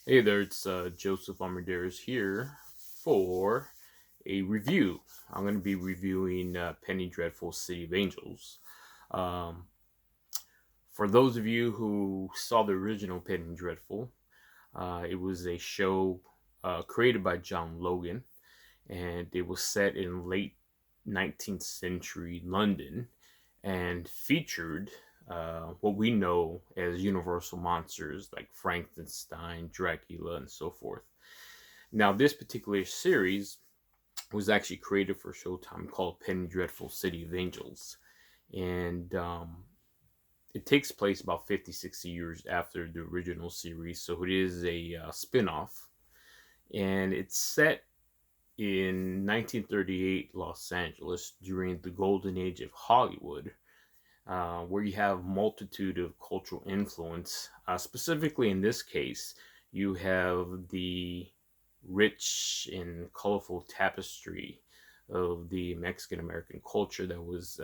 Hey there, it's Joseph Armendariz here for a review. I'm going to be reviewing Penny Dreadful City of Angels. Um, for those of you who saw the original Penny Dreadful, it was a show created by John Logan, and it was set in late 19th century London and featured what we know as universal monsters like Frankenstein, Dracula, and so forth. Now, this particular series was actually created for Showtime called Penny Dreadful City of Angels. And it takes place about 50, 60 years after the original series. So it is a spin off. And it's set in 1938 Los Angeles during the golden age of Hollywood, where you have multitude of cultural influence. Specifically, in this case, you have the rich and colorful tapestry of the Mexican American culture that was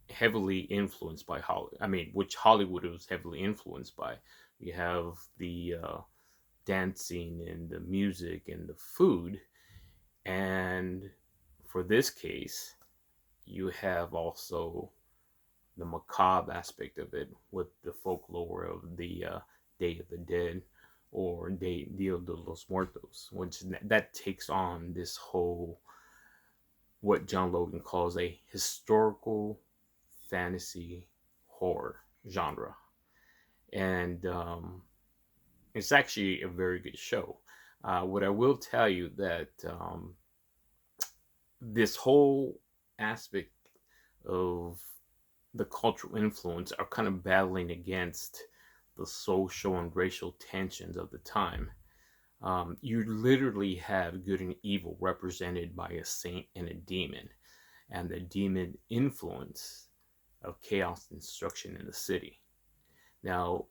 heavily influenced by Hollywood. I mean, which Hollywood was heavily influenced by. You have the dancing and the music and the food, and for this case, you have also the macabre aspect of it with the folklore of the Day of the Dead or Dia de los Muertos, which that takes on this whole what John Logan calls a historical fantasy horror genre, and it's actually a very good show. What I will tell you that this whole aspect of the cultural influence are kind of battling against the social and racial tensions of the time. You literally have good and evil represented by a saint and a demon, and the demon influence of chaos and destruction in the city. Now,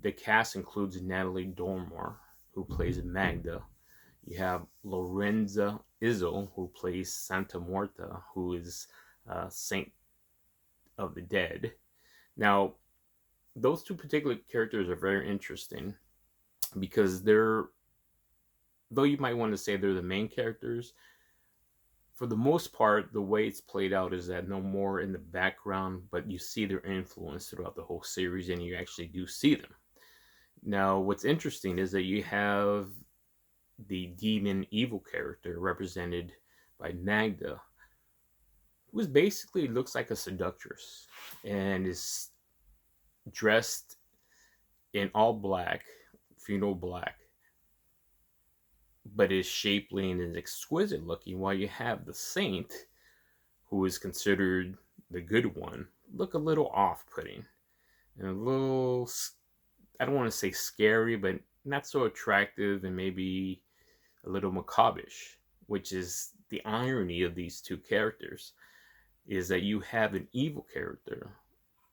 the cast includes Natalie Dormer, who plays Magda. You have Lorenza Izzo, who plays Santa Muerta, who is Saint of the Dead. Now, those two particular characters are very interesting because they're, though you might want to say they're the main characters, for the most part, the way it's played out is that no more in the background, but you see their influence throughout the whole series and you actually do see them. Now, what's interesting is that you have the demon evil character represented by Magda, who is basically looks like a seductress and is dressed in all black, funeral black, but is shapely and is exquisite looking, while you have the saint, who is considered the good one, look a little off putting and a little, I don't want to say scary, but not so attractive and maybe a little macabrish, which is the irony of these two characters, is that you have an evil character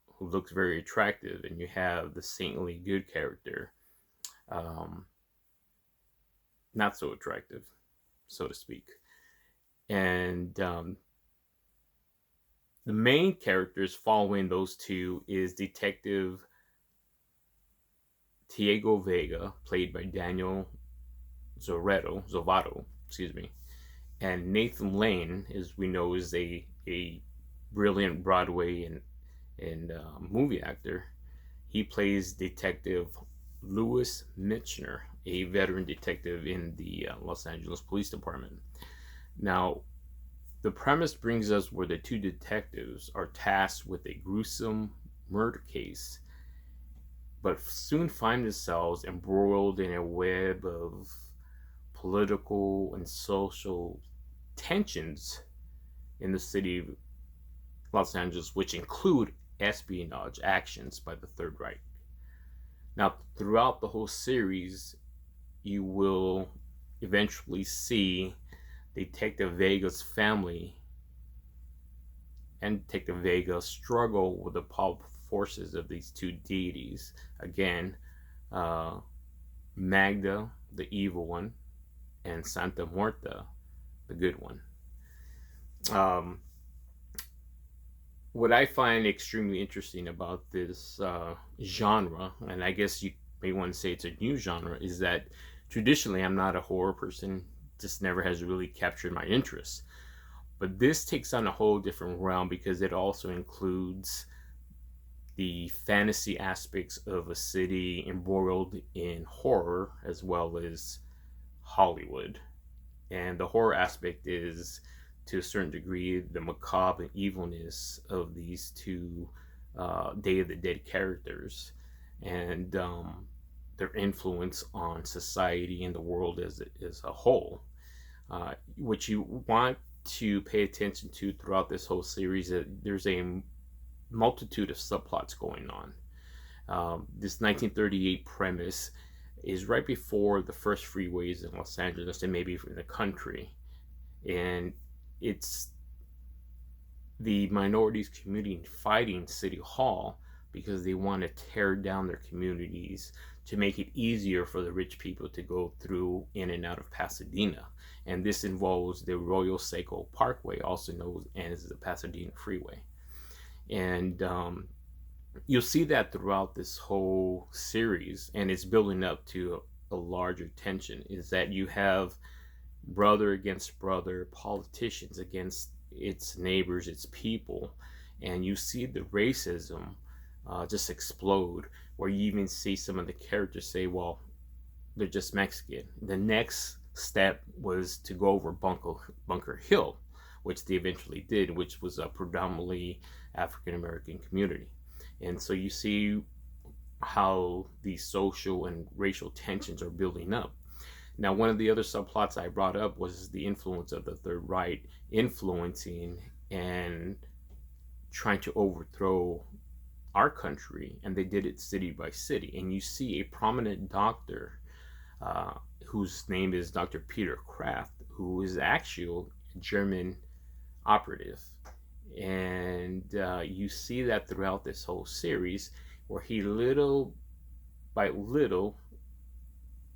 who looks very attractive, and you have the saintly good character, um, not so attractive, so to speak. And the main characters following those two is Detective Diego Vega, played by Daniel Zovato, excuse me, and Nathan Lane, as we know, is a brilliant Broadway and movie actor. He plays Detective Louis Mitchner, a veteran detective in the Los Angeles Police Department. Now, the premise brings us where the two detectives are tasked with a gruesome murder case, but soon find themselves embroiled in a web of political and social tensions in the city of Los Angeles, which include espionage actions by the Third Reich. Now, throughout the whole series, you will eventually see Detective Vega's family and Detective Vega struggle with the powerful forces of these two deities. Again, uh, Magda, the evil one, and Santa Muerta, the good one. Um, what I find extremely interesting about this genre, and I guess you may want to say it's a new genre, is that traditionally I'm not a horror person, just never has really captured my interest. But this takes on a whole different realm because it also includes the fantasy aspects of a city embroiled in horror as well as Hollywood. And the horror aspect is, to a certain degree, the macabre and evilness of these two Day of the Dead characters, and their influence on society and the world as a whole. What you want to pay attention to throughout this whole series, that there's a multitude of subplots going on. This 1938 premise is right before the first freeways in Los Angeles and maybe in the country. And it's the minorities community fighting City Hall because they want to tear down their communities to make it easier for the rich people to go through in and out of Pasadena. And this involves the Arroyo Seco Parkway, also known as the Pasadena Freeway. And you'll see that throughout this whole series, and it's building up to a larger tension, is that you have brother against brother, politicians against its neighbors, its people, and you see the racism just explode, where you even see some of the characters say, well, they're just Mexican. The next step was to go over Bunker Hill, which they eventually did, which was a predominantly African American community. And so you see how these social and racial tensions are building up. Now, one of the other subplots I brought up was the influence of the Third Reich influencing and trying to overthrow our country, and they did it city by city. And you see a prominent doctor whose name is Dr. Peter Kraft, who is actually a German operative. And you see that throughout this whole series, where he little by little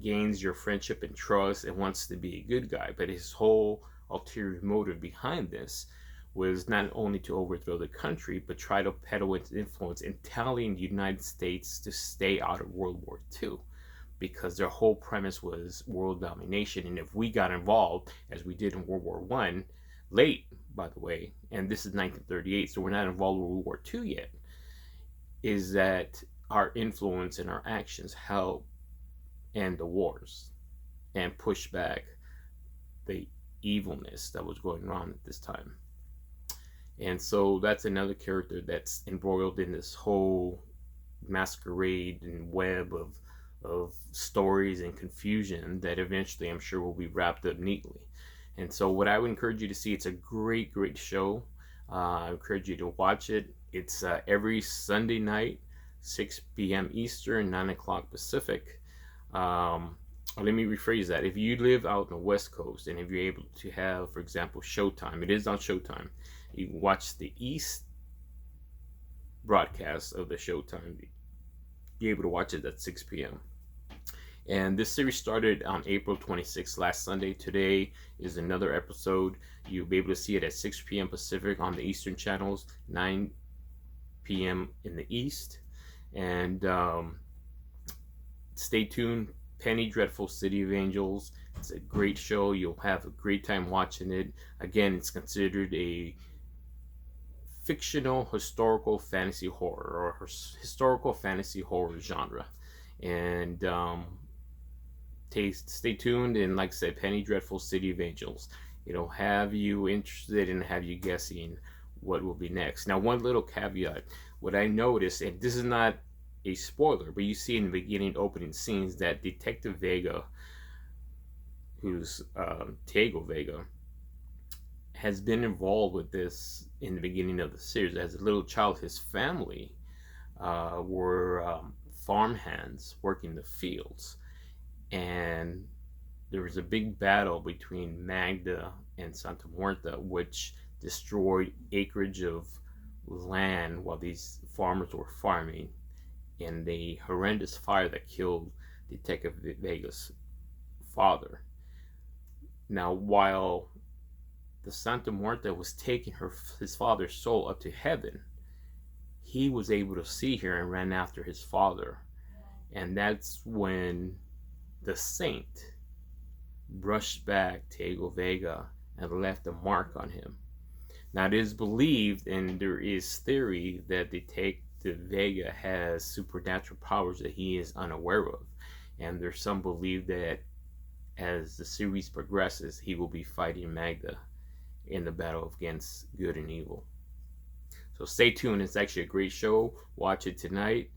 gains your friendship and trust and wants to be a good guy. But his whole ulterior motive behind this was not only to overthrow the country, but try to peddle its influence in telling the United States to stay out of World War II, because their whole premise was world domination. And if we got involved, as we did in World War I, late, by the way, and this is 1938, so we're not involved in World War II yet, is that our influence and our actions help end the wars and push back the evilness that was going on at this time. And so that's another character that's embroiled in this whole masquerade and web of stories and confusion that eventually I'm sure will be wrapped up neatly. And so what I would encourage you to see, it's a great, great show. I encourage you to watch it. It's every Sunday night, 6 p.m. Eastern, 9 o'clock Pacific. Let me rephrase that. If you live out on the West Coast, and if you're able to have, for example, Showtime, it is on Showtime. You can watch the East broadcast of the Showtime. You're able to watch it at 6 p.m. And this series started on April 26th, last Sunday. Today is another episode. You'll be able to see it at 6 p.m. Pacific on the Eastern channels, 9 p.m. in the East. And stay tuned. Penny Dreadful City of Angels. It's a great show. You'll have a great time watching it. Again, it's considered a fictional historical fantasy horror, or historical fantasy horror genre. And stay tuned. And like I said, Penny Dreadful City of Angels. It'll have you interested and have you guessing what will be next. Now, one little caveat. What I noticed, and this is not a spoiler, but you see in the beginning opening scenes that Detective Vega, who's Diego Vega, has been involved with this in the beginning of the series. As a little child, his family were farmhands working the fields, and there was a big battle between Magda and Santa Muerta, which destroyed acreage of land while these farmers were farming, in the horrendous fire that killed Detective Vega's father. Now, while the Santa Muerta was taking his father's soul up to heaven, he was able to see her and ran after his father And that's when the Saint brushed back Diego Vega and left a mark on him. Now, it is believed, and there is theory, that Detective Vega has supernatural powers that he is unaware of. And there's some believe that as the series progresses, he will be fighting Magda in the battle against good and evil. So stay tuned. It's actually a great show. Watch it tonight.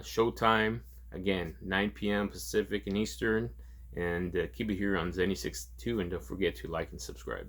Showtime, again, 9 p.m. Pacific and Eastern. And keep it here on Zenny62. And don't forget to like and subscribe.